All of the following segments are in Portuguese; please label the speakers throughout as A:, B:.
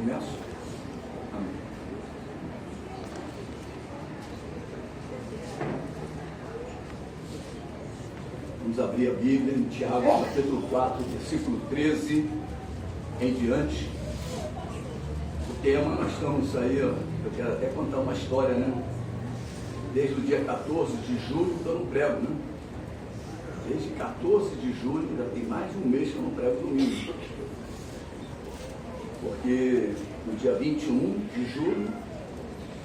A: Começo? Amém. Vamos abrir a Bíblia em Tiago, capítulo 4, versículo 13 em diante. O tema, nós estamos aí, eu quero até contar uma história, né? Desde o dia 14 de julho que eu não prego, né? Desde 14 de julho, já tem mais de um mês que eu não prego domingo. Porque no dia 21 de julho,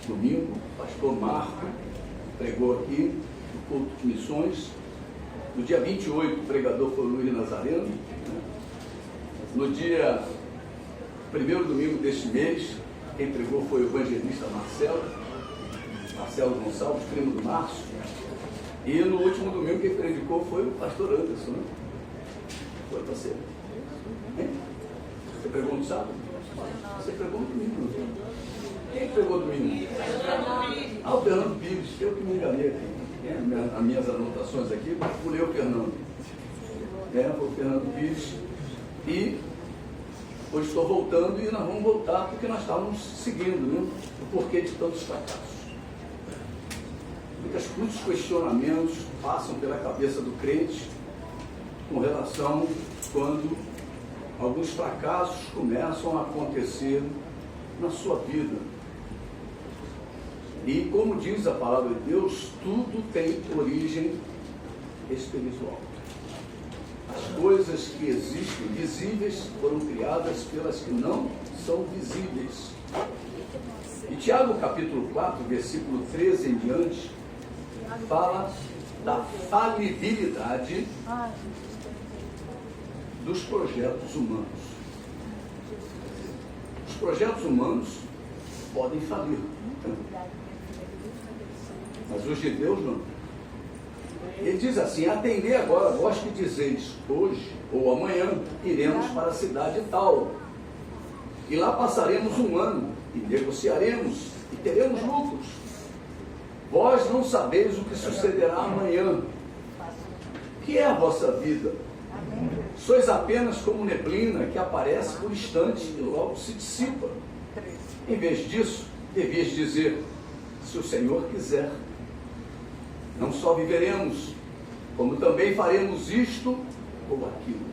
A: domingo, o pastor Marco pregou aqui no culto de missões. No dia 28, o pregador foi o Luiz Nazareno. No dia primeiro domingo deste mês, quem pregou foi o evangelista Marcelo Gonçalves, primo do Márcio. E no último domingo quem predicou foi o pastor Anderson, né? Foi você. Hein? Você pregou no sábado? Você pregou no domingo. Quem pregou domingo? Ah, o Fernando Pires, eu que me enganei aqui. As minhas anotações aqui, mas pulei o Fernando. Foi o Fernando Pires. E hoje estou voltando e nós vamos voltar porque nós estávamos seguindo, né? O porquê de tantos fracassos. Muitos questionamentos passam pela cabeça do crente com relação quando alguns fracassos começam a acontecer na sua vida. E como diz a palavra de Deus, tudo tem origem espiritual. As coisas que existem visíveis foram criadas pelas que não são visíveis. E Tiago capítulo 4, versículo 13 em diante, fala da falibilidade dos projetos humanos. Os projetos humanos podem falir, mas os de Deus não. Ele diz assim: atendei agora, vós que dizeis, hoje ou amanhã iremos para a cidade tal, e lá passaremos um ano, e negociaremos, e teremos lucros. Vós não sabeis o que sucederá amanhã. O que é a vossa vida? Sois apenas como neblina que aparece por instante e logo se dissipa. Em vez disso, devias dizer: se o Senhor quiser, não só viveremos, como também faremos isto ou aquilo.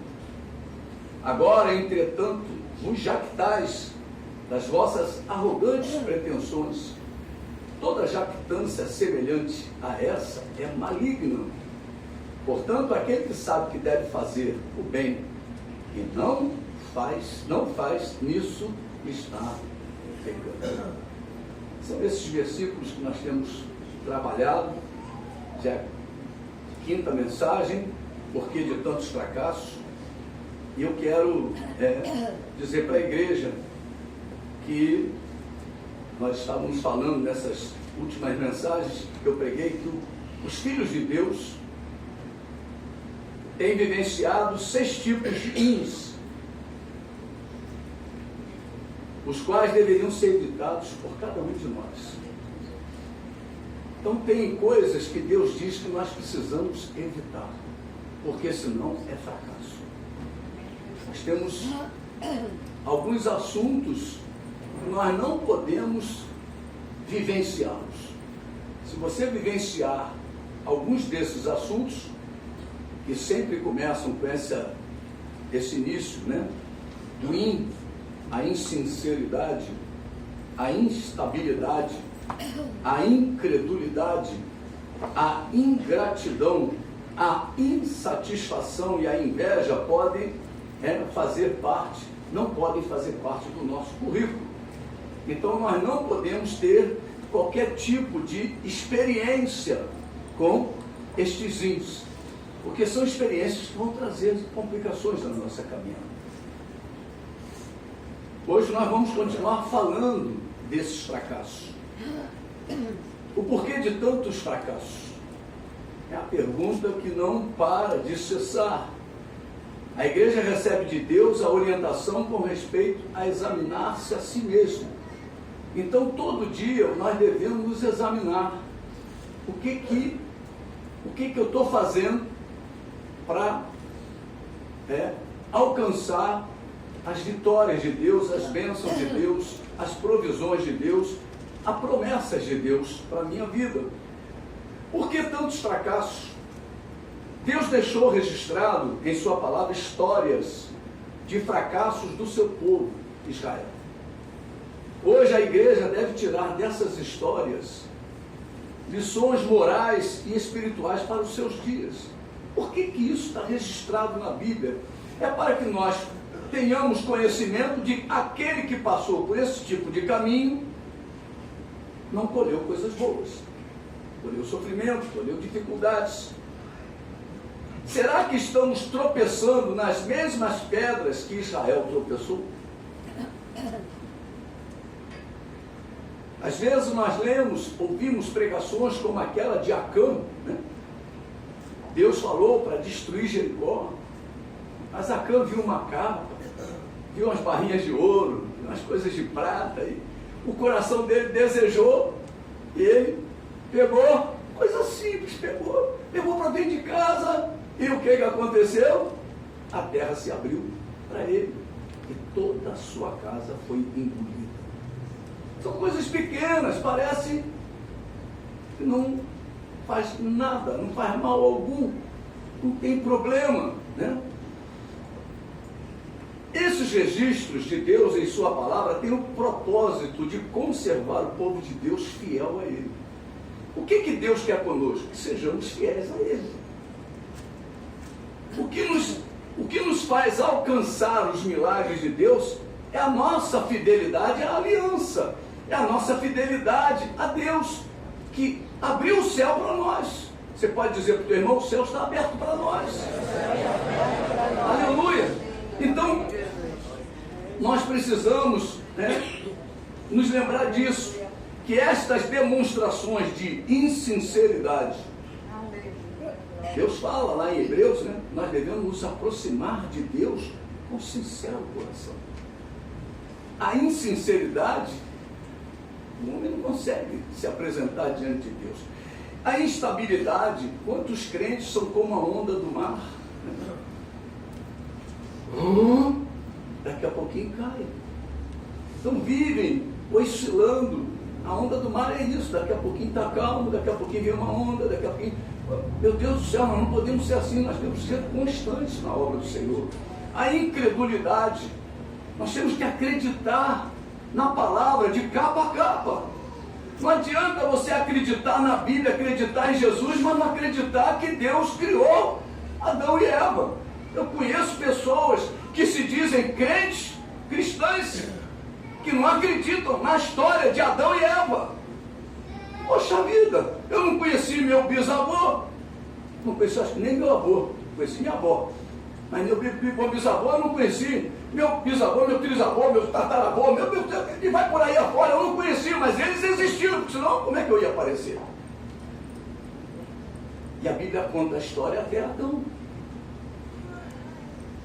A: Agora, entretanto, vos jactais das vossas arrogantes pretensões. Toda jactância semelhante a essa é maligna. Portanto, aquele que sabe que deve fazer o bem e não faz, nisso está pecando. São esses versículos que nós temos trabalhado. Já é a quinta mensagem, porquê de tantos fracassos. E eu quero dizer para a igreja que nós estávamos falando nessas últimas mensagens que eu preguei, que os filhos de Deus têm vivenciado 6 tipos de ins, os quais deveriam ser evitados por cada um de nós. Então tem coisas que Deus diz que nós precisamos evitar, porque senão é fracasso. Nós temos alguns assuntos que nós não podemos vivenciá-los. Se você vivenciar alguns desses assuntos, que sempre começam com esse início, né? A insinceridade, a instabilidade, a incredulidade, a ingratidão, a insatisfação e a inveja podem não podem fazer parte do nosso currículo. Então nós não podemos ter qualquer tipo de experiência com estes índices, porque são experiências que vão trazer complicações na nossa caminhada. Hoje nós vamos continuar falando desses fracassos. O porquê de tantos fracassos? É a pergunta que não para de cessar. A igreja recebe de Deus a orientação com respeito a examinar-se a si mesmo. Então, todo dia nós devemos nos examinar. O que eu estou fazendo para alcançar as vitórias de Deus, as bênçãos de Deus, as provisões de Deus, as promessas de Deus para a minha vida. Por que tantos fracassos? Deus deixou registrado em sua palavra histórias de fracassos do seu povo, Israel. Hoje a igreja deve tirar dessas histórias lições morais e espirituais para os seus dias. Por que isso está registrado na Bíblia? É para que nós tenhamos conhecimento de aquele que passou por esse tipo de caminho, não colheu coisas boas, colheu sofrimento, colheu dificuldades. Será que estamos tropeçando nas mesmas pedras que Israel tropeçou? Às vezes nós ouvimos pregações como aquela de Acã, né? Deus falou para destruir Jericó, mas Acã viu uma capa, viu umas barrinhas de ouro, umas coisas de prata, e o coração dele desejou, e ele pegou, coisa simples, levou para dentro de casa, e o que aconteceu? A terra se abriu para ele, e toda a sua casa foi engolida. São coisas pequenas, parece que não faz nada, não faz mal algum, não tem problema, né? Esses registros de Deus em sua palavra têm o propósito de conservar o povo de Deus fiel a Ele. O que Deus quer conosco? Que sejamos fiéis a Ele. O que nos faz alcançar os milagres de Deus é a nossa fidelidade à aliança, é a nossa fidelidade a Deus, que abriu o céu para nós. Você pode dizer para o teu irmão, o céu está aberto para nós. Aleluia! Então, nós precisamos, nos lembrar disso, que estas demonstrações de insinceridade, Deus fala lá em Hebreus, né? Nós devemos nos aproximar de Deus com sincero coração. A insinceridade, o homem não consegue se apresentar diante de Deus. A instabilidade, quantos crentes são como a onda do mar? Daqui a pouquinho cai. Então vivem oscilando. A onda do mar é isso, daqui a pouquinho está calmo, daqui a pouquinho vem uma onda, daqui a pouquinho... Meu Deus do céu, nós não podemos ser assim, nós temos que ser constantes na obra do Senhor. A incredulidade, nós temos que acreditar na palavra de capa a capa. Não adianta você acreditar na Bíblia, acreditar em Jesus, mas não acreditar que Deus criou Adão e Eva. Eu conheço pessoas que se dizem crentes, cristãs, que não acreditam na história de Adão e Eva. Poxa vida, eu não conheci meu bisavô, não conheci, acho que nem meu avô, conheci minha avó, mas meu bisavô eu não conheci, meu bisavô, meu trisavô, meu tataravô, meu Deus, e vai por aí afora, eu não conheci, mas eles existiram, porque senão como é que eu ia aparecer? E a Bíblia conta a história até Adão.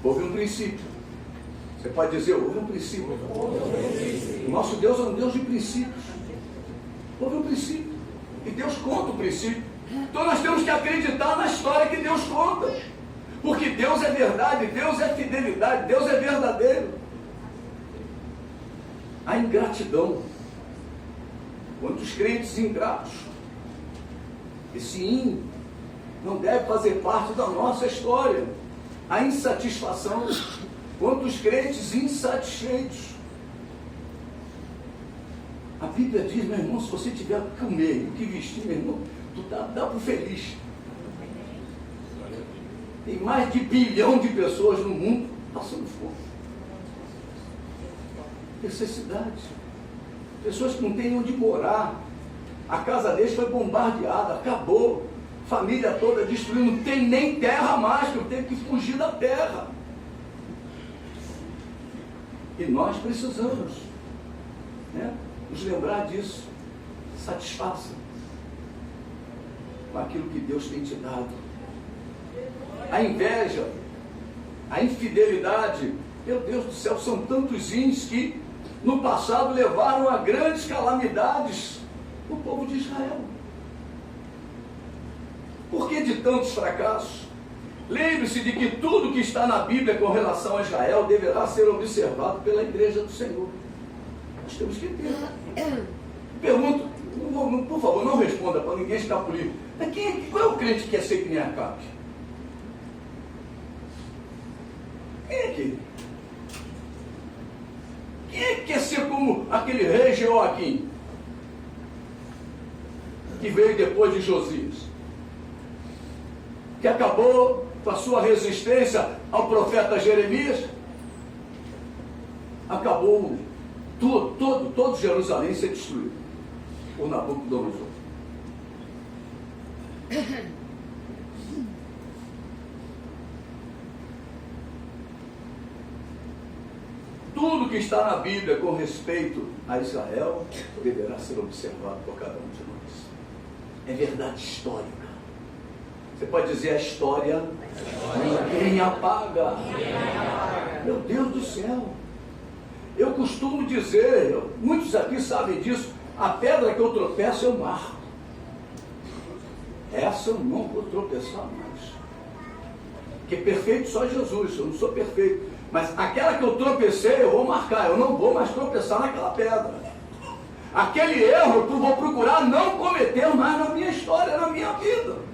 A: Houve um princípio. Você pode dizer, houve um princípio. O nosso Deus é um Deus de princípios. Houve um princípio. E Deus conta o princípio. Então nós temos que acreditar na história que Deus conta. Porque Deus é verdade, Deus é fidelidade, Deus é verdadeiro. A ingratidão. Quantos crentes ingratos? Esse não deve fazer parte da nossa história. A insatisfação. Quantos crentes insatisfeitos? A Bíblia diz, meu irmão, se você tiver o que comer e o que vestir, meu irmão, tu dá para o feliz. Tem mais de 1 bilhão de pessoas no mundo passando fome. Necessidade. Pessoas que não têm onde morar. A casa deles foi bombardeada, acabou. Família toda destruída, não tem nem terra mais, que eu tenho que fugir da terra. E nós precisamos, nos lembrar disso. Satisfaça com aquilo que Deus tem te dado. A inveja, a infidelidade, meu Deus do céu, são tantos índios que no passado levaram a grandes calamidades no povo de Israel. Por que de tantos fracassos? Leia Lembre-se de que tudo que está na Bíblia com relação a Israel deverá ser observado pela igreja do Senhor. Nós temos que ter. Pergunto, por favor, não responda para ninguém escapulir. Mas qual é o crente que quer ser que nem Acabe? Quem é que? Quem é que quer ser como aquele rei Jeoaquim, que veio depois de Josias, que acabou com a sua resistência ao profeta Jeremias, acabou todo Jerusalém ser destruído por Nabucodonosor. Tudo que está na Bíblia com respeito a Israel deverá ser observado por cada um de nós. É verdade histórica. Você pode dizer: a história ninguém apaga. Meu Deus do céu. Eu costumo dizer, muitos aqui sabem disso, a pedra que eu tropeço eu marco. Essa eu não vou tropeçar mais. Porque perfeito só Jesus, eu não sou perfeito. Mas aquela que eu tropecei, eu vou marcar, eu não vou mais tropeçar naquela pedra. Aquele erro eu vou procurar não cometer mais na minha história, na minha vida.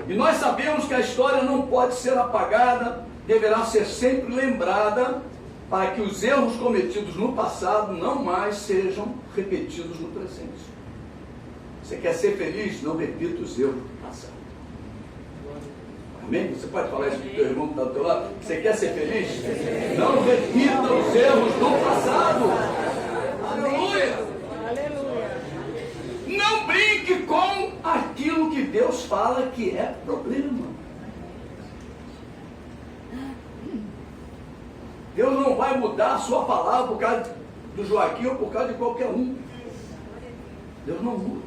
A: E nós sabemos que a história não pode ser apagada, deverá ser sempre lembrada, para que os erros cometidos no passado não mais sejam repetidos no presente. Você quer ser feliz? Não repita os erros do passado. Amém? Você pode falar isso para o teu irmão que está do teu lado? Você quer ser feliz? Não repita os erros do passado. Aleluia! Não brinque com aquilo que Deus fala que é problema. Deus não vai mudar a sua palavra por causa do Joaquim ou por causa de qualquer um. Deus não muda.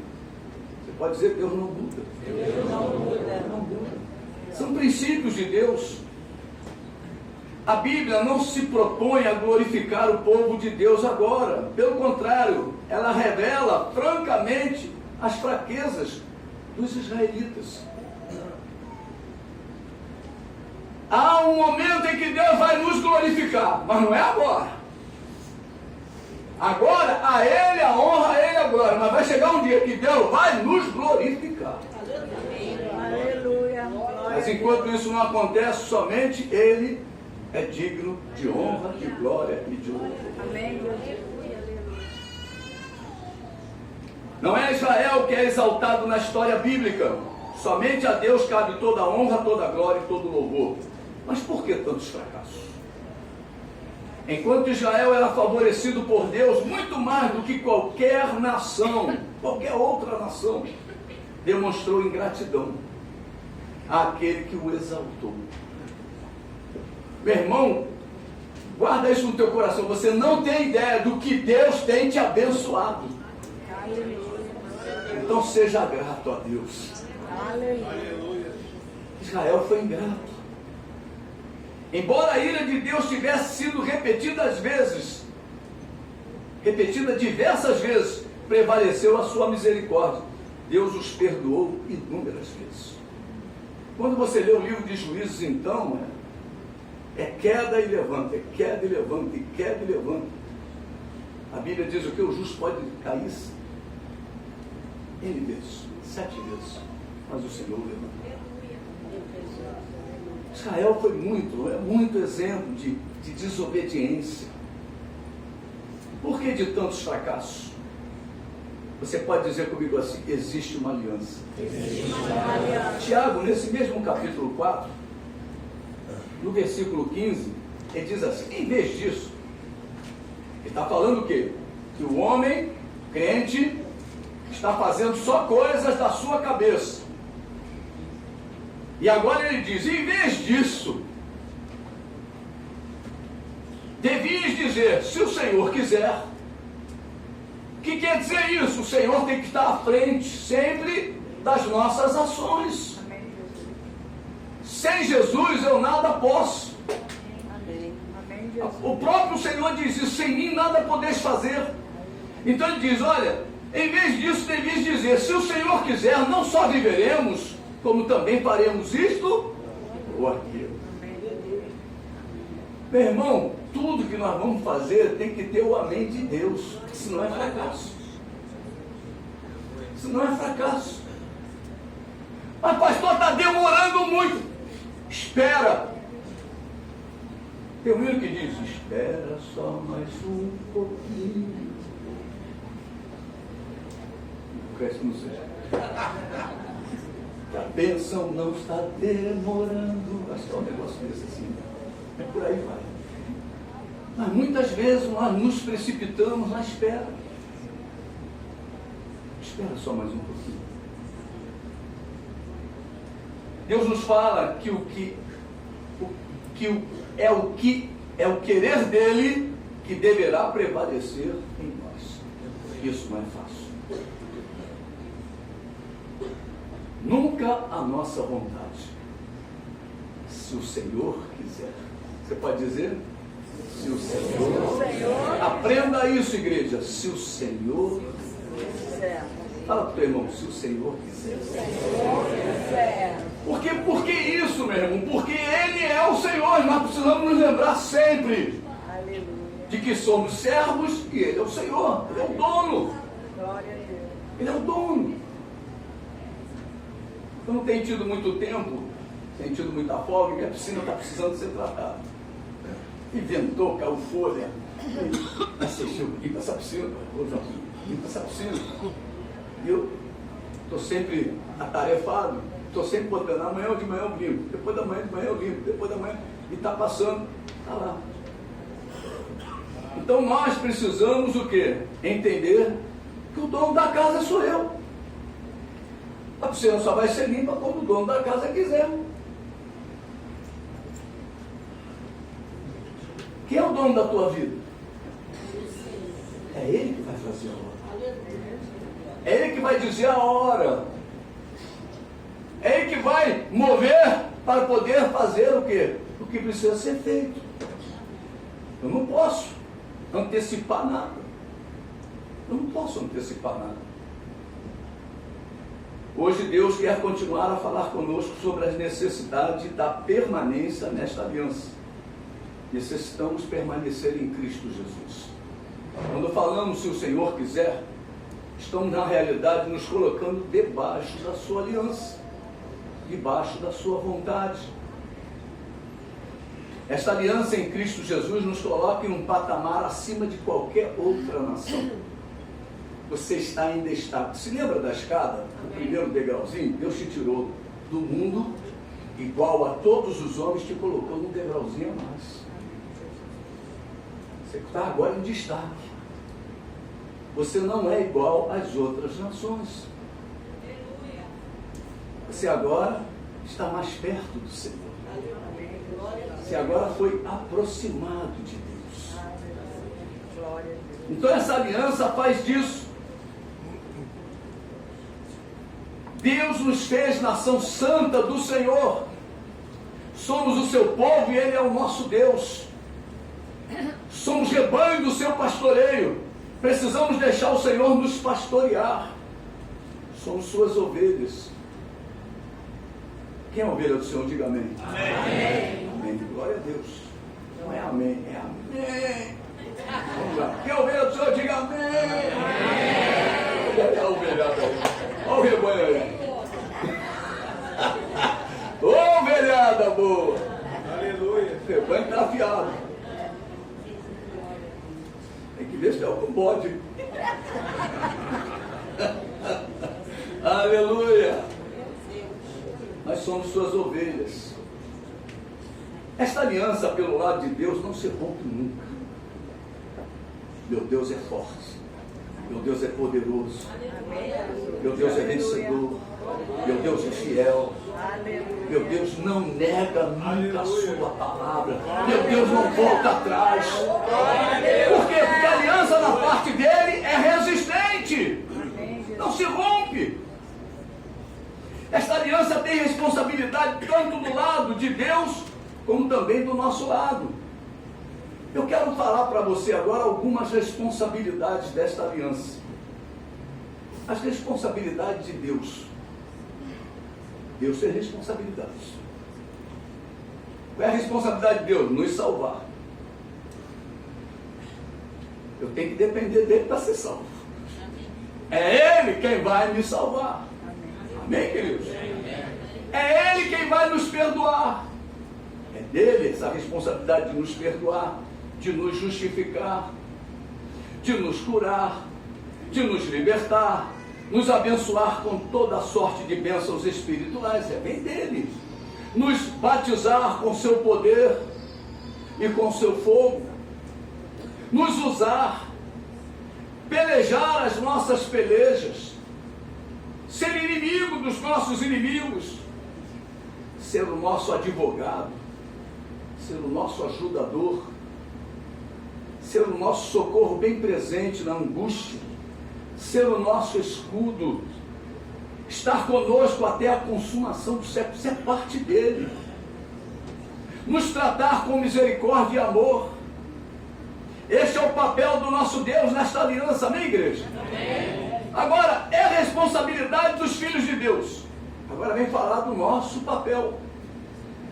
A: Você pode dizer: Deus não muda. Deus não muda. Não muda. São princípios de Deus. A Bíblia não se propõe a glorificar o povo de Deus agora. Pelo contrário, ela revela francamente as fraquezas dos israelitas. Há um momento em que Deus vai nos glorificar, mas não é agora. Agora, a Ele a honra, a Ele a glória. Mas vai chegar um dia que Deus vai nos glorificar.
B: Aleluia.
A: Mas enquanto isso não acontece, somente Ele é digno de honra, de glória e de louvor.
B: Amém.
A: Não é Israel que é exaltado na história bíblica. Somente a Deus cabe toda a honra, toda a glória e todo o louvor. Mas por que tantos fracassos? Enquanto Israel era favorecido por Deus muito mais do que qualquer nação, qualquer outra nação, demonstrou ingratidão àquele que o exaltou. Meu irmão, guarda isso no teu coração. Você não tem ideia do que Deus tem te abençoado. Então seja grato a Deus.
B: Aleluia.
A: Israel foi ingrato. Embora a ira de Deus tivesse sido repetida diversas vezes, prevaleceu a sua misericórdia. Deus os perdoou inúmeras vezes. Quando você lê o livro de Juízes, então, é queda e levanta, é queda e levanta, e queda e levanta. A Bíblia diz o que? O justo pode cair N vezes, 7 vezes, mas o Senhor o levanta. Israel foi muito exemplo de desobediência. Por que de tantos fracassos? Você pode dizer comigo assim: existe uma aliança. Existe uma aliança. Tiago, nesse mesmo capítulo 4, no versículo 15, ele diz assim: em vez disso, ele está falando o quê? Que o homem crente está fazendo só coisas da sua cabeça. E agora ele diz: em vez disso, devias dizer, se o Senhor quiser. O que quer dizer isso? O Senhor tem que estar à frente sempre das nossas ações. Sem Jesus eu nada posso. O próprio Senhor diz isso: sem mim nada podeis fazer. Então ele diz: olha, Em vez disso, devias dizer: se o Senhor quiser, não só viveremos, como também faremos isto ou aquilo. Meu irmão, tudo que nós vamos fazer tem que ter o amém de Deus, senão é fracasso. Senão é fracasso. Mas pastor, está demorando muito. Espera. Tem um hino que diz: espera só mais um pouquinho. Não sei. A bênção não está demorando. Acho que é um negócio desse assim. É por aí vai. Mas muitas vezes nós nos precipitamos na espera. Espera só mais um pouquinho. Deus nos fala que é o querer dele que deverá prevalecer em nós. Isso não é fácil. Nunca a nossa vontade. Se o Senhor quiser. Você pode dizer? Se o Senhor. Aprenda isso, igreja. Se o Senhor quiser. Fala para o teu irmão: se o Senhor quiser. Se o Senhor quiser. Por que isso, meu irmão? Porque Ele é o Senhor. Nós precisamos nos lembrar sempre de que somos servos e Ele é o Senhor. Ele é o dono. Ele é o dono. Eu não tenho tido muito tempo, tenho tido muita folga, e a piscina está precisando ser tratada. E ventou, caiu folha. Assistiu, limpa essa piscina, limpa essa piscina. E eu estou sempre atarefado, estou sempre botando: amanhã de manhã eu limpo, depois da manhã de manhã eu limpo, depois da manhã, e está passando, está lá. Então nós precisamos o quê? Entender que o dono da casa sou eu. A piscina só vai ser limpa quando o dono da casa quiser. Quem é o dono da tua vida? É Ele que vai fazer a hora. É Ele que vai dizer a hora. É Ele que vai mover para poder fazer o quê? O que precisa ser feito. Eu não posso antecipar nada. Eu não posso antecipar nada. Hoje Deus quer continuar a falar conosco sobre as necessidades da permanência nesta aliança. Necessitamos permanecer em Cristo Jesus. Quando falamos se o Senhor quiser, estamos na realidade nos colocando debaixo da sua aliança, debaixo da sua vontade. Esta aliança em Cristo Jesus nos coloca em um patamar acima de qualquer outra nação. Você está em destaque. Se lembra da escada? O primeiro degrauzinho? Deus te tirou do mundo igual a todos os homens, te colocou num degrauzinho a mais. Você está agora em destaque. Você não é igual às outras nações. Você agora está mais perto do Senhor. Você agora foi aproximado de Deus. Então essa aliança faz disso. Deus nos fez nação santa do Senhor. Somos o seu povo e Ele é o nosso Deus. Somos rebanho do seu pastoreio. Precisamos deixar o Senhor nos pastorear. Somos suas ovelhas. Quem é a ovelha do Senhor? Diga amém. Amém. Amém. Glória a Deus. Não é amém, é amém. Vamos lá. Quem é a ovelha do Senhor? Diga amém. Amém. Olha a ovelhada aí. Olha o rebanho aí. Ô, ovelhada boa. Aleluia. O rebanho está afiado. Tem que ver se tem algum bode. Aleluia. Nós somos suas ovelhas. Esta aliança pelo lado de Deus não se rompe nunca. Meu Deus é forte. Meu Deus é poderoso. Meu Deus é vencedor. Meu Deus é fiel. Meu Deus não nega nunca a sua palavra. Meu Deus não volta atrás. Por quê? Porque a aliança na parte dele é resistente. Não se rompe. Esta aliança tem responsabilidade tanto do lado de Deus, como também do nosso lado. Eu quero falar para você agora algumas responsabilidades desta aliança. as responsabilidades de Deus. Deus tem responsabilidades. Qual é a responsabilidade de Deus? Nos salvar. Eu tenho que depender dele para ser salvo. É Ele quem vai me salvar. Amém, queridos? É Ele quem vai nos perdoar. É dele essa responsabilidade de nos perdoar, de nos justificar, de nos curar, de nos libertar, nos abençoar com toda a sorte de bênçãos espirituais. É bem dele. Nos batizar com seu poder e com seu fogo, nos usar, pelejar as nossas pelejas, ser inimigo dos nossos inimigos, ser o nosso advogado, ser o nosso ajudador, ser o nosso socorro bem presente na angústia, ser o nosso escudo, estar conosco até a consumação do século. Isso é parte dele. Nos tratar com misericórdia e amor. Este é o papel do nosso Deus nesta aliança, amém, igreja? Amém. Agora, é a responsabilidade dos filhos de Deus. Agora vem falar do nosso papel.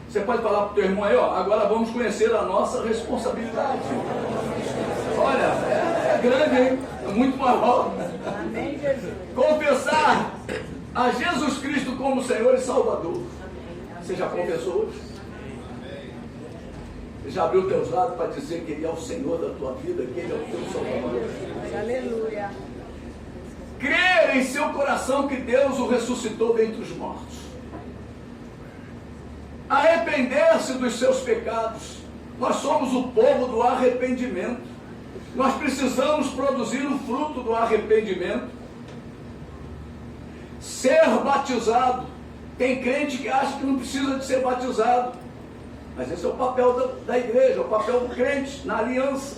A: Você pode falar para o teu irmão aí, ó, agora vamos conhecer a nossa responsabilidade. Olha, é grande, hein? É muito maior.
B: Amém, Jesus.
A: Confessar a Jesus Cristo como Senhor e Salvador. Você já confessou hoje? Você já abriu teus lábios para dizer que Ele é o Senhor da tua vida, que Ele é o teu Salvador?
B: Aleluia.
A: Crer em seu coração que Deus o ressuscitou dentre os mortos. Arrepender-se dos seus pecados. Nós somos o povo do arrependimento. Nós precisamos produzir o fruto do arrependimento. Ser batizado. Tem crente que acha que não precisa de ser batizado. Mas esse é o papel da igreja, é o papel do crente na aliança.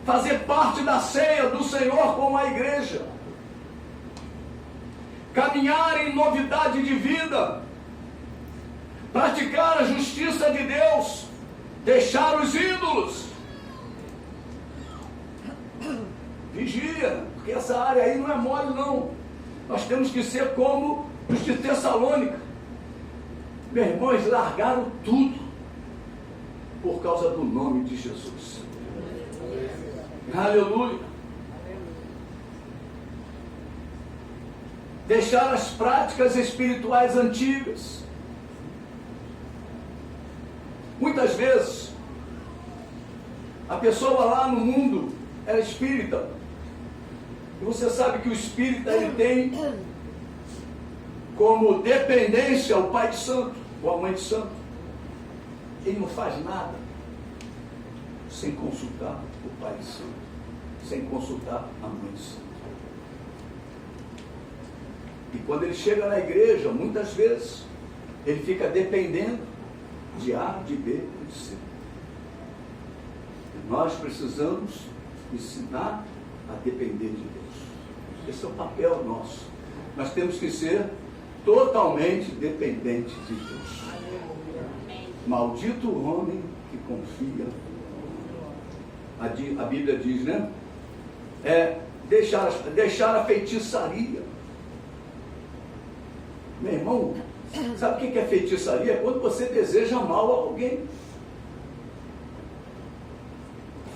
A: Fazer parte da ceia do Senhor com a igreja. Caminhar em novidade de vida. Praticar a justiça de Deus. Deixar os ídolos. Vigia, porque essa área aí não é mole não. Nós temos que ser como os de Tessalônica. Meus irmãos, largaram tudo por causa do nome de Jesus. Aleluia. Deixar as práticas espirituais antigas. Muitas vezes a pessoa lá no mundo é espírita. E você sabe que o espírita ele tem como dependência o pai de santo, ou a mãe de santo. Ele não faz nada sem consultar o pai de santo, sem consultar a mãe de santo. E quando ele chega na igreja, muitas vezes, ele fica dependendo de A, de B e de C. E nós precisamos ensinar a depender de Deus. Esse é o papel nosso. Nós temos que ser totalmente dependentes de Deus. Maldito o homem que confia. A Bíblia diz, né? Deixar a feitiçaria. Meu irmão, sabe o que é feitiçaria? É quando você deseja mal a alguém.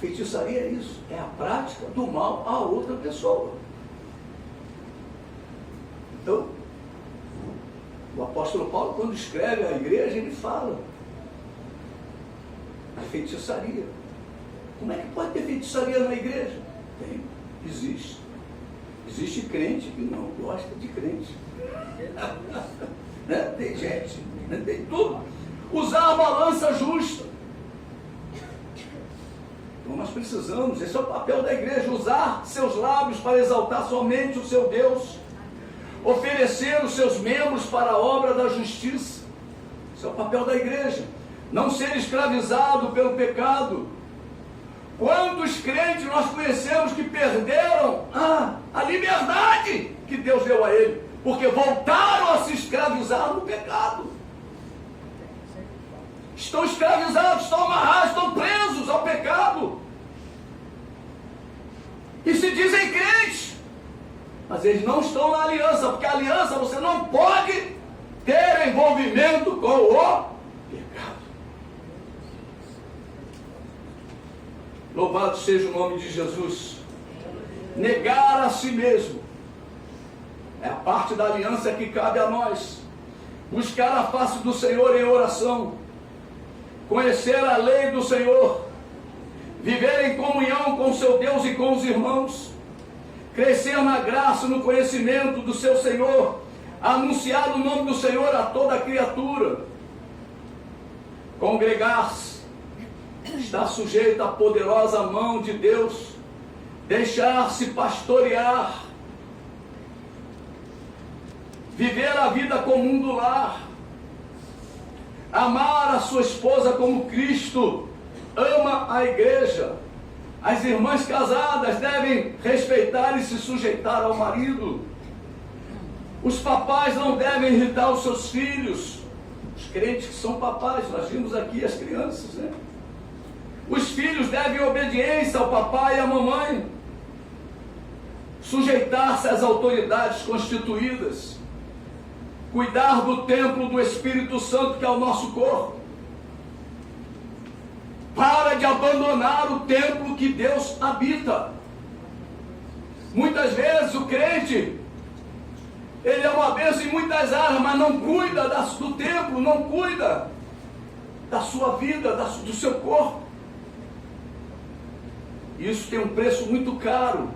A: Feitiçaria é isso, é a prática do mal a outra pessoa. Então, o apóstolo Paulo, quando escreve à igreja, ele fala a feitiçaria. Como é que pode ter feitiçaria na igreja? Tem, existe. Existe crente que não gosta de crente. Né? Tem gente, né? Tem tudo. Usar a balança justa. Então nós precisamos, esse é o papel da igreja, usar seus lábios para exaltar somente o seu Deus, oferecer os seus membros para a obra da justiça. Esse é o papel da igreja. Não ser escravizado pelo pecado. Quantos crentes nós conhecemos que perderam a liberdade que Deus deu a ele, porque voltaram a se escravizar no pecado. Estão escravizados, estão amarrados, estão presos ao pecado. E se dizem crentes. Mas eles não estão na aliança, porque a aliança você não pode ter envolvimento com o pecado. Louvado seja o nome de Jesus. Negar a si mesmo é a parte da aliança que cabe a nós. Buscar a face do Senhor em oração, conhecer a lei do Senhor, viver em comunhão com seu Deus e com os irmãos, crescer na graça e no conhecimento do seu Senhor, anunciar o nome do Senhor a toda criatura, congregar-se, estar sujeito à poderosa mão de Deus, deixar-se pastorear, viver a vida comum do lar, amar a sua esposa como Cristo ama a igreja. As irmãs casadas devem respeitar e se sujeitar ao marido. Os papais não devem irritar os seus filhos. Os crentes que são papais, nós vimos aqui as crianças, né? Os filhos devem obediência ao papai e à mamãe, sujeitar-se às autoridades constituídas, cuidar do templo do Espírito Santo que é o nosso corpo. Para de abandonar o templo que Deus habita. Muitas vezes o crente, ele é uma bênção em muitas áreas, mas não cuida do templo, não cuida da sua vida, do seu corpo. Isso tem um preço muito caro.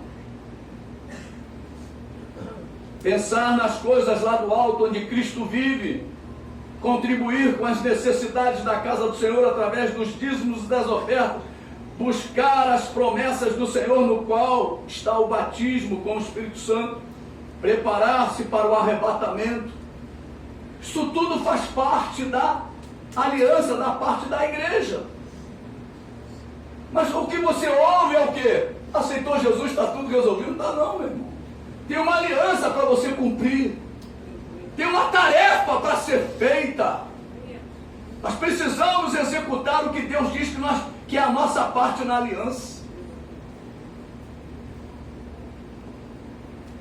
A: Pensar nas coisas lá do alto, onde Cristo vive, contribuir com as necessidades da casa do Senhor através dos dízimos e das ofertas, buscar as promessas do Senhor, no qual está o batismo com o Espírito Santo, preparar-se para o arrebatamento. Isso tudo faz parte da aliança, da parte da igreja. Mas o que você ouve é o quê? Aceitou Jesus, está tudo resolvido? Não está não, meu irmão. Tem uma aliança para você cumprir. Tem uma tarefa para ser feita. Nós precisamos executar o que Deus diz que é a nossa parte na aliança.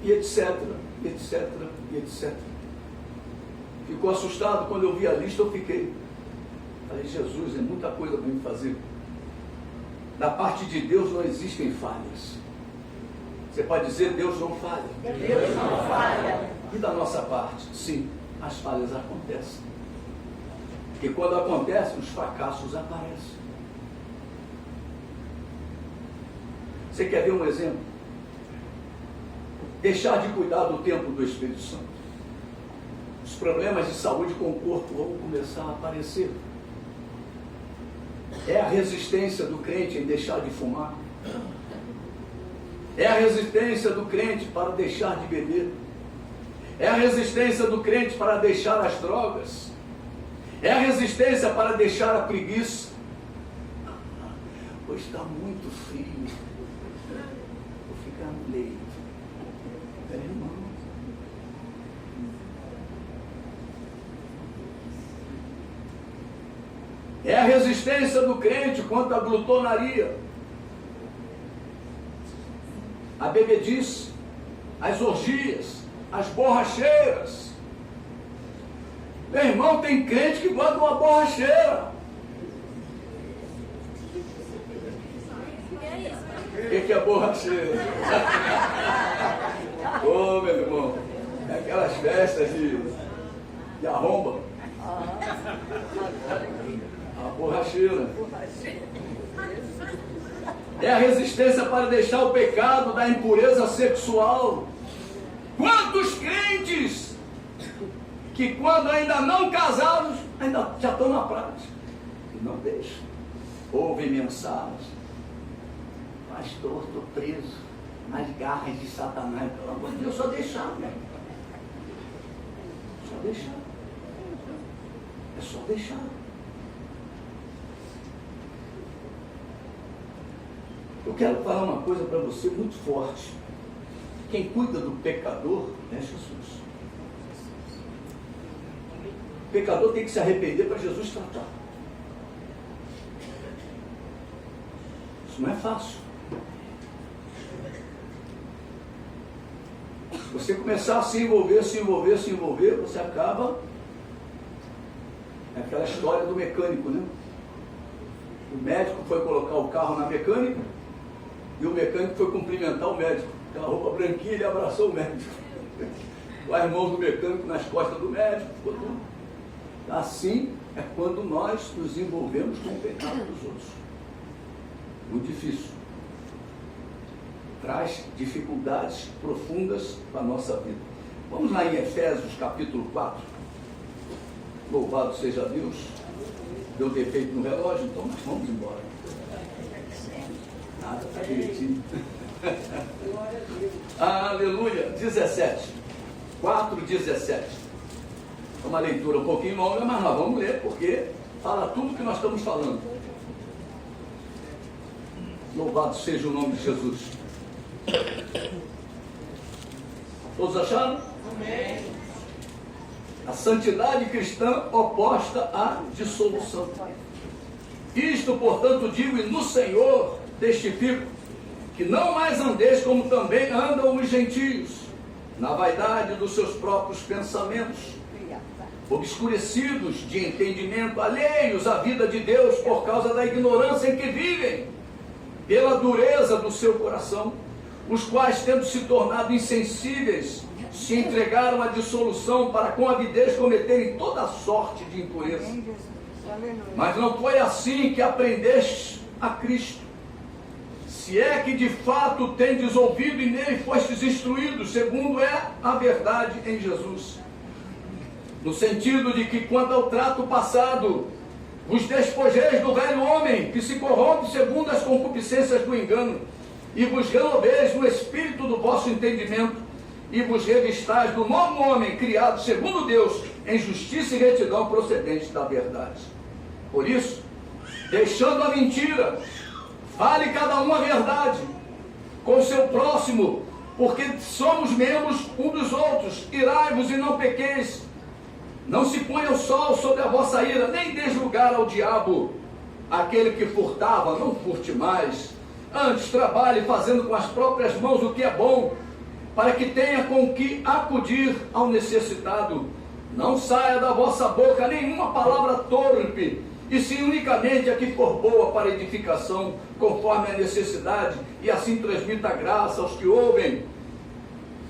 A: E etc, etc, e etc. Ficou assustado quando eu vi a lista, eu fiquei. Falei, Jesus, é muita coisa para me fazer. Da parte de Deus não existem falhas. Você pode dizer, Deus não falha.
B: Deus não falha.
A: E da nossa parte? Sim, as falhas acontecem. E quando acontecem, os fracassos aparecem. Você quer ver um exemplo? Deixar de cuidar do templo do Espírito Santo. Os problemas de saúde com o corpo vão começar a aparecer. É a resistência do crente em deixar de fumar. É a resistência do crente para deixar de beber. É a resistência do crente para deixar as drogas. É a resistência para deixar a preguiça. Hoje está muito frio. Vou ficar no leito. Irmão. É a resistência do crente contra a glutonaria, a bebedice, as orgias, as borracheiras. Meu irmão, tem crente que gosta de uma borracheira. O que é borracheira? Ô, meu irmão, é aquelas festas de arromba. A borracheira. É a resistência para deixar o pecado da impureza sexual. Quantos crentes que quando ainda não casados, ainda já estão na prática e não deixam. Ouvem mensagens. Pastor, estou preso nas garras de Satanás. Pelo amor de Deus, só deixar, né? Só deixar. É só deixar. Eu quero falar uma coisa para você muito forte. Quem cuida do pecador é Jesus. O pecador tem que se arrepender para Jesus tratar. Isso não é fácil. você começar a se envolver, você acaba... É aquela história do mecânico, né? O médico foi colocar o carro na mecânica e o mecânico foi cumprimentar o médico. Aquela roupa branquinha, ele abraçou o médico. Com as mãos do mecânico nas costas do médico, ficou tudo. Assim é quando nós nos envolvemos com o pecado dos outros. Muito difícil. Traz dificuldades profundas para a nossa vida. Vamos lá em Efésios capítulo 4. Louvado seja Deus. Deu defeito no relógio, então nós vamos embora. Nada, está direitinho. Aleluia. 17. 4:17. É uma leitura um pouquinho longa, mas nós vamos ler, porque fala tudo que nós estamos falando. Louvado seja o nome de Jesus. Todos acharam? Amém. A santidade cristã oposta à dissolução. Isto, portanto, digo e no Senhor testifico, que não mais andeis como também andam os gentios, na vaidade dos seus próprios pensamentos, obscurecidos de entendimento, alheios à vida de Deus por causa da ignorância em que vivem, pela dureza do seu coração, os quais, tendo se tornado insensíveis, se entregaram à dissolução para com avidez cometerem toda sorte de impureza. Mas não foi assim que aprendeste a Cristo. Se é que de fato tendes ouvido e nele fostes instruídos, segundo é a verdade em Jesus. No sentido de que, quanto ao trato passado, vos despojeis do velho homem, que se corrompe segundo as concupiscências do engano, e vos renoveis no espírito do vosso entendimento, e vos revistais do novo homem, criado segundo Deus, em justiça e retidão procedentes da verdade. Por isso, deixando a mentira, fale cada um a verdade com o seu próximo, porque somos membros um dos outros. Irai-vos e não pequeis. Não se ponha o sol sobre a vossa ira, nem deis lugar ao diabo. Aquele que furtava, não furte mais. Antes trabalhe fazendo com as próprias mãos o que é bom, para que tenha com que acudir ao necessitado. Não saia da vossa boca nenhuma palavra torpe, e sim unicamente a que for boa para edificação, conforme a necessidade, e assim transmita graça aos que ouvem.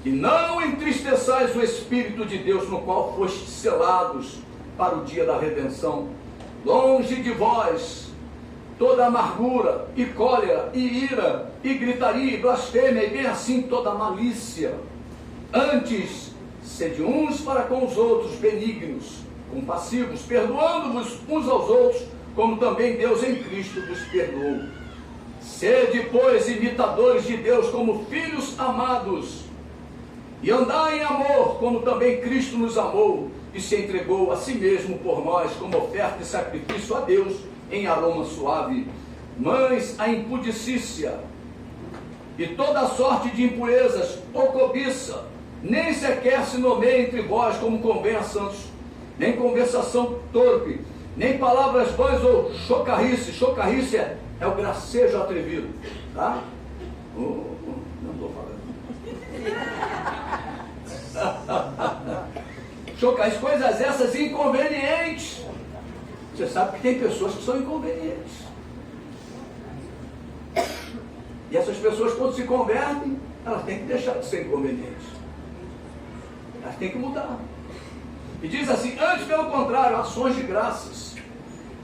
A: E não entristeçais o Espírito de Deus, no qual fostes selados para o dia da redenção. Longe de vós toda amargura, e cólera, e ira, e gritaria, e blasfêmia, e bem assim toda malícia. Antes, sede uns para com os outros benignos, compassivos, perdoando-vos uns aos outros, como também Deus em Cristo vos perdoou. Sede, pois, imitadores de Deus como filhos amados, e andai em amor, como também Cristo nos amou, e se entregou a si mesmo por nós, como oferta e sacrifício a Deus, em aroma suave. Mas a impudicícia e toda sorte de impurezas ou cobiça, nem sequer se nomeia entre vós como convém a santos, nem conversação torpe, nem palavras vãs ou chocarrice. Chocarrice é o gracejo atrevido, tá? Não estou falando. Chocarrice, coisas essas inconvenientes. Você sabe que tem pessoas que são inconvenientes. E essas pessoas, quando se convertem, elas têm que deixar de ser inconvenientes. Elas têm que mudar. E diz assim: antes, pelo contrário, ações de graças.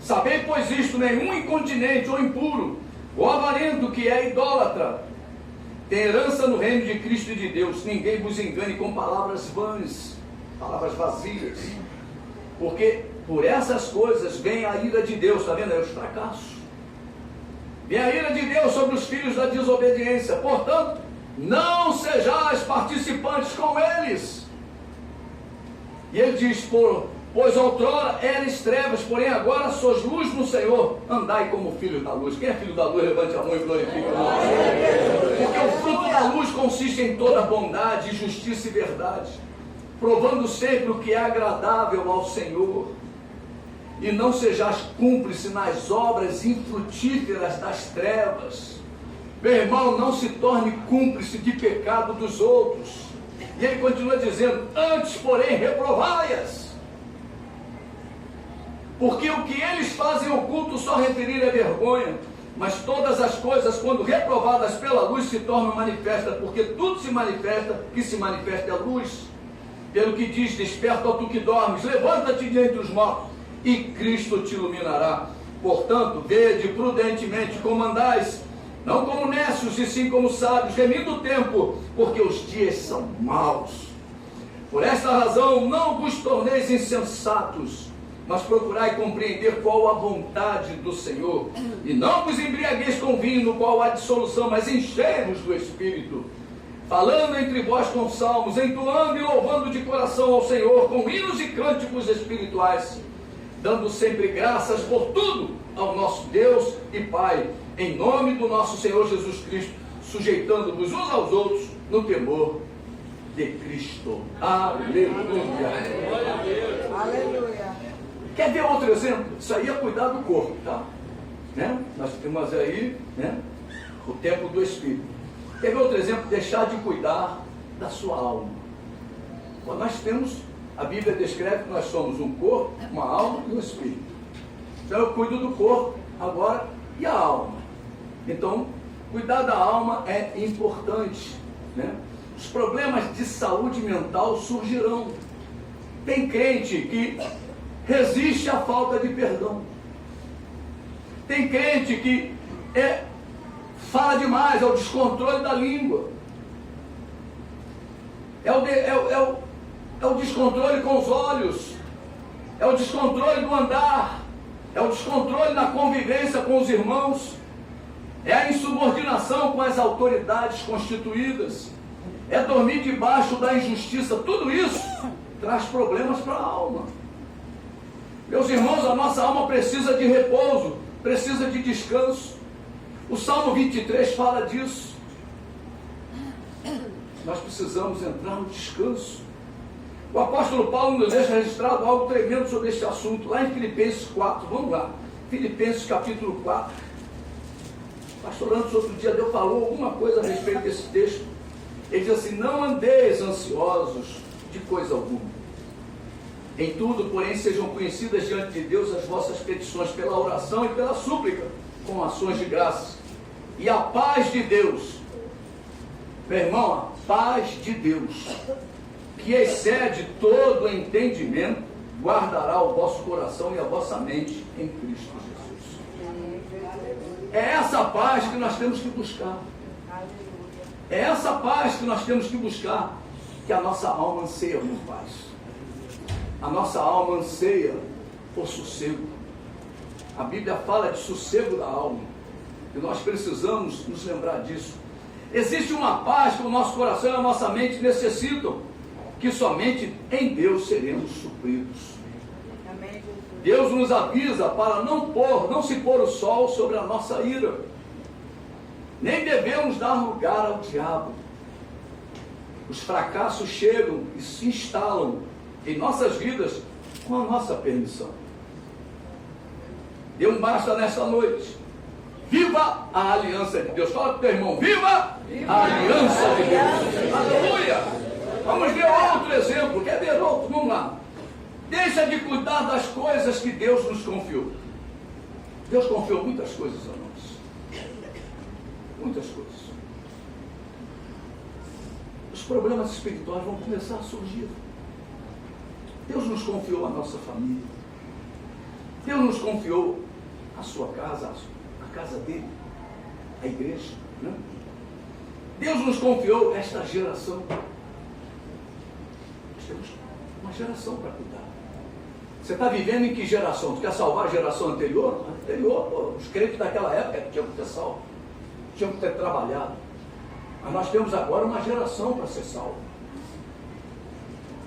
A: Sabei, pois, isto: nenhum incontinente ou impuro, ou avarento, que é idólatra, tem herança no reino de Cristo e de Deus. Ninguém vos engane com palavras vãs, palavras vazias, porque por essas coisas vem a ira de Deus. Está vendo aí os fracassos? Vem a ira de Deus sobre os filhos da desobediência. Portanto, não sejais participantes com eles. E ele diz: pois outrora eres trevas, porém agora sois luz no Senhor. Andai como filhos da luz. Quem é filho da luz, levante a mão e glorifique o nome. Porque o fruto da luz consiste em toda bondade, justiça e verdade, provando sempre o que é agradável ao Senhor. E não sejais cúmplice nas obras infrutíferas das trevas. Meu irmão, não se torne cúmplice de pecado dos outros. E ele continua dizendo: antes, porém, reprovai-as. Porque o que eles fazem oculto só referir é vergonha. Mas todas as coisas, quando reprovadas pela luz, se tornam manifestas, porque tudo se manifesta, que se manifesta é a luz. Pelo que diz: desperta, ó tu que dormes, levanta-te de entre os mortos, e Cristo te iluminará. Portanto, vede prudentemente como andais, não como necios, e sim como sábios, remindo o tempo, porque os dias são maus. Por esta razão, não vos torneis insensatos, mas procurai compreender qual a vontade do Senhor. E não vos embriagueis com vinho, no qual há dissolução, mas enchei-vos do Espírito, falando entre vós com salmos, entoando e louvando de coração ao Senhor, com hinos e cânticos espirituais, dando sempre graças por tudo ao nosso Deus e Pai, em nome do nosso Senhor Jesus Cristo, sujeitando-vos uns aos outros no temor de Cristo. Aleluia.
B: Aleluia.
A: Quer ver outro exemplo? Isso aí é cuidar do corpo, tá? Né? Nós temos aí, né, o templo do Espírito. Quer ver outro exemplo? Deixar de cuidar da sua alma. Bom, nós temos, a Bíblia descreve que nós somos um corpo, uma alma e um espírito. Então eu cuido do corpo agora e a alma. Então, cuidar da alma é importante, né? Os problemas de saúde mental surgirão. Tem crente que resiste à falta de perdão. Tem crente que fala demais, é o descontrole da língua. É o descontrole com os olhos. É o descontrole do andar. É o descontrole na convivência com os irmãos. É a insubordinação com as autoridades constituídas. É dormir debaixo da injustiça. Tudo isso traz problemas para a alma. Meus irmãos, a nossa alma precisa de repouso, precisa de descanso. O Salmo 23 fala disso. Nós precisamos entrar no descanso. O apóstolo Paulo nos deixa registrado algo tremendo sobre este assunto, lá em Filipenses 4. Vamos lá, Filipenses capítulo 4. O pastor Antes, outro dia, falou alguma coisa a respeito desse texto. Ele diz assim: não andeis ansiosos de coisa alguma. Em tudo, porém, sejam conhecidas diante de Deus as vossas petições pela oração e pela súplica, com ações de graças. E a paz de Deus, meu irmão, a paz de Deus, que excede todo o entendimento, guardará o vosso coração e a vossa mente em Cristo Jesus. É essa paz que nós temos que buscar. É essa paz que nós temos que buscar, que a nossa alma anseia por paz. A nossa alma anseia por sossego. A Bíblia fala de sossego da alma. E nós precisamos nos lembrar disso. Existe uma paz que o nosso coração e a nossa mente necessitam, que somente em Deus seremos supridos. Deus nos avisa para não se pôr o sol sobre a nossa ira. Nem devemos dar lugar ao diabo. Os fracassos chegam e se instalam em nossas vidas com a nossa permissão. Dê um basta nessa noite. Viva a aliança de Deus. Fala para o teu irmão: viva a aliança de Deus. Aleluia. Vamos ver outro exemplo. Quer ver outro? Vamos lá. Deixa de cuidar das coisas que Deus nos confiou. Deus confiou muitas coisas a nós. Muitas coisas. Os problemas espirituais vão começar a surgir. Deus nos confiou a nossa família. Deus nos confiou a sua casa, a casa dele, a igreja, né? Deus nos confiou esta geração. Nós temos uma geração para cuidar. Você está vivendo em que geração? Tu quer salvar a geração anterior? Os crentes daquela época tinham que ter salvo, tinham que ter trabalhado. Mas nós temos agora uma geração para ser salva.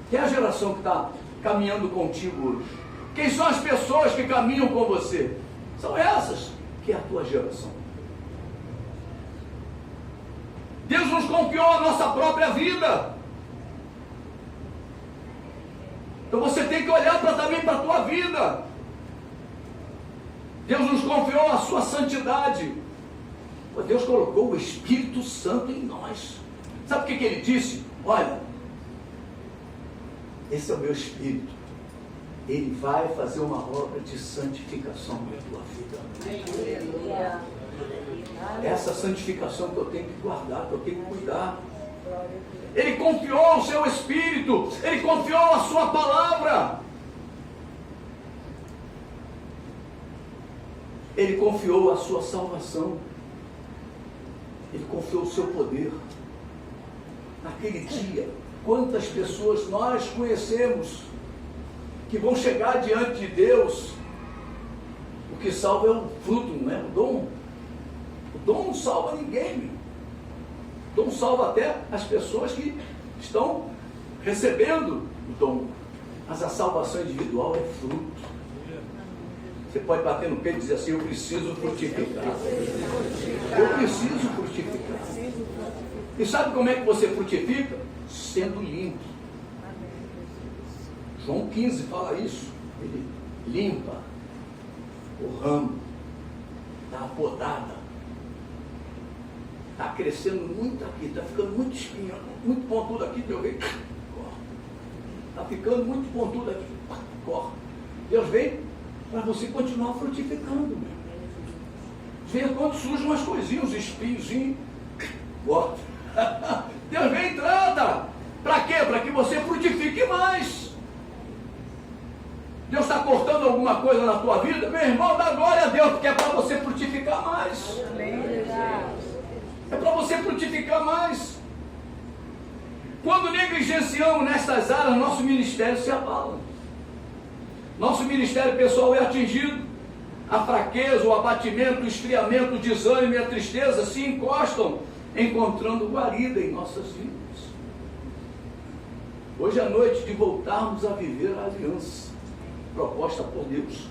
A: Quem é a geração que está caminhando contigo hoje? Quem são as pessoas que caminham com você? São essas que é a tua geração. Deus nos confiou a nossa própria vida. Então você tem que olhar também para a tua vida. Deus nos confiou a sua santidade. Deus colocou o Espírito Santo em nós. Sabe o que ele disse? Olha, esse é o meu Espírito. Ele vai fazer uma obra de santificação na tua vida. Essa santificação que eu tenho que guardar, que eu tenho que cuidar. Ele confiou o seu Espírito, Ele confiou a sua palavra. Ele confiou a sua salvação. Ele confiou o seu poder. Naquele dia, quantas pessoas nós conhecemos que vão chegar diante de Deus? O que salva é o fruto, não é o dom. O dom não salva ninguém, meu. O dom salva até as pessoas que estão recebendo o dom. Mas a salvação individual é fruto. Você pode bater no peito e dizer assim: eu preciso frutificar. Eu preciso frutificar. E sabe como é que você frutifica? Sendo limpo. João 15 fala isso. Ele limpa o ramo, dá a podada. Está crescendo muito aqui, está ficando muito espinho, muito pontudo aqui, Deus vem, corta. Está ficando muito pontudo aqui, corta. Deus vem para você continuar frutificando. Vem quando surgem umas coisinhas, uns espinhozinhos, corta. Deus vem e trata. Para quê? Para que você frutifique mais. Deus está cortando alguma coisa na tua vida, meu irmão, dá glória a Deus, porque é para você frutificar mais. É para você frutificar mais. Quando negligenciamos nessas áreas, nosso ministério se abala. Nosso ministério pessoal é atingido. A fraqueza, o abatimento, o esfriamento, o desânimo e a tristeza se encostam, encontrando guarida em nossas vidas. Hoje é noite de voltarmos a viver a aliança proposta por Deus.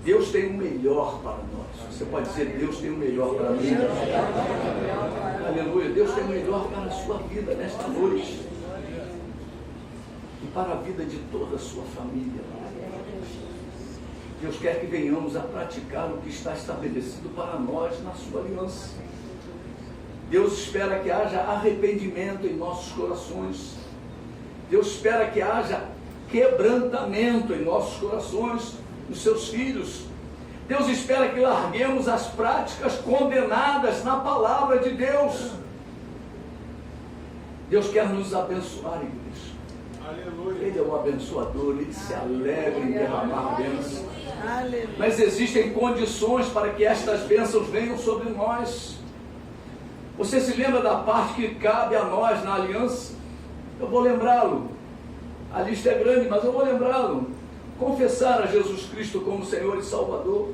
A: Deus tem o melhor para nós. Você pode dizer: Deus tem o melhor para mim. Aleluia. Deus tem o melhor para a sua vida nesta noite. E para a vida de toda a sua família. Deus quer que venhamos a praticar o que está estabelecido para nós na sua aliança. Deus espera que haja arrependimento em nossos corações. Deus espera que haja quebrantamento em nossos corações, nos seus filhos. Deus espera que larguemos as práticas condenadas na palavra de Deus. Deus quer nos abençoar, igreja. Aleluia. Ele é o abençoador, Ele se alegra em derramar bênçãos. Mas existem condições para que estas bênçãos venham sobre nós. Você se lembra da parte que cabe a nós na aliança? Eu vou lembrá-lo. A lista é grande, mas eu vou lembrá-lo. Confessar a Jesus Cristo como Senhor e Salvador.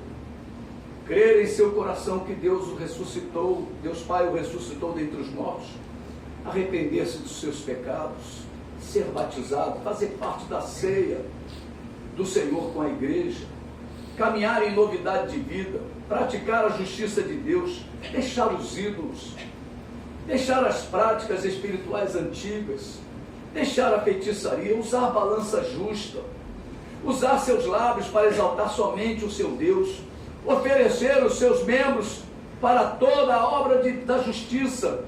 A: Crer em seu coração que Deus o ressuscitou, Deus Pai o ressuscitou dentre os mortos. Arrepender-se dos seus pecados. Ser batizado, fazer parte da ceia do Senhor com a igreja. Caminhar em novidade de vida. Praticar a justiça de Deus. Deixar os ídolos. Deixar as práticas espirituais antigas. Deixar a feitiçaria, usar a balança justa, usar seus lábios para exaltar somente o seu Deus, oferecer os seus membros para toda a obra da justiça,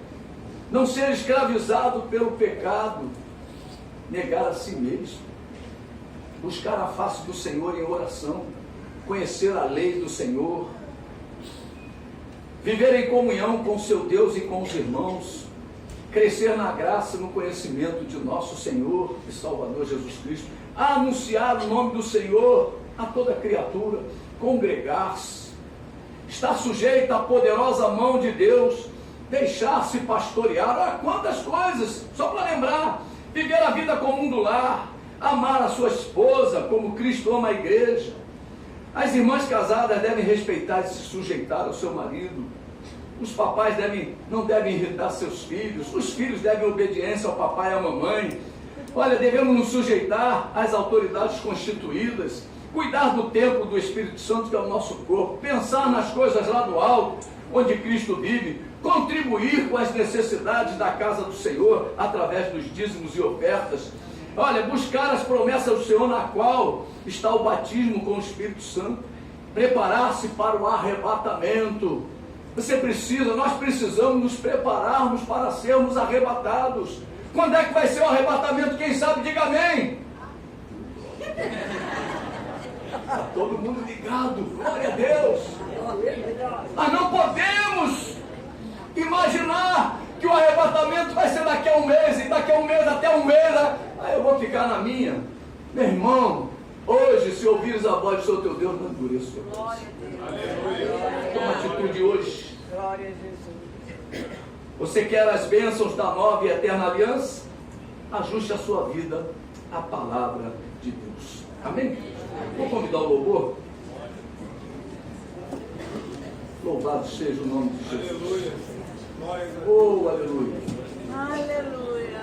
A: não ser escravizado pelo pecado, negar a si mesmo, buscar a face do Senhor em oração, conhecer a lei do Senhor, viver em comunhão com seu Deus e com os irmãos, crescer na graça e no conhecimento de nosso Senhor e Salvador Jesus Cristo, anunciar o nome do Senhor a toda criatura, congregar-se, estar sujeito à poderosa mão de Deus, deixar-se pastorear. Olha quantas coisas, só para lembrar: viver a vida comum do lar, amar a sua esposa como Cristo ama a igreja. As irmãs casadas devem respeitar e se sujeitar ao seu marido. Os papais não devem irritar seus filhos. Os filhos devem obediência ao papai e à mamãe. Olha, devemos nos sujeitar às autoridades constituídas. Cuidar do templo do Espírito Santo, que é o nosso corpo. Pensar nas coisas lá do alto, onde Cristo vive. Contribuir com as necessidades da casa do Senhor, através dos dízimos e ofertas. Olha, buscar as promessas do Senhor, na qual está o batismo com o Espírito Santo. Preparar-se para o arrebatamento. Nós precisamos nos prepararmos para sermos arrebatados. Quando é que vai ser o arrebatamento? Quem sabe, diga amém. Está todo mundo ligado, glória a Deus. Mas não podemos imaginar que o arrebatamento vai ser daqui a um mês, e daqui a um mês, até um mês, aí eu vou ficar na minha. Meu irmão, hoje, se ouvires a voz do seu teu Deus, não endureça o seu coração. Toma atitude hoje.
B: Glória a Jesus.
A: Você quer as bênçãos da nova e eterna aliança? Ajuste a sua vida à palavra de Deus. Amém? Vou convidar o louvor. Louvado seja o nome de Jesus.
C: Aleluia.
A: Oh, aleluia.
B: Aleluia.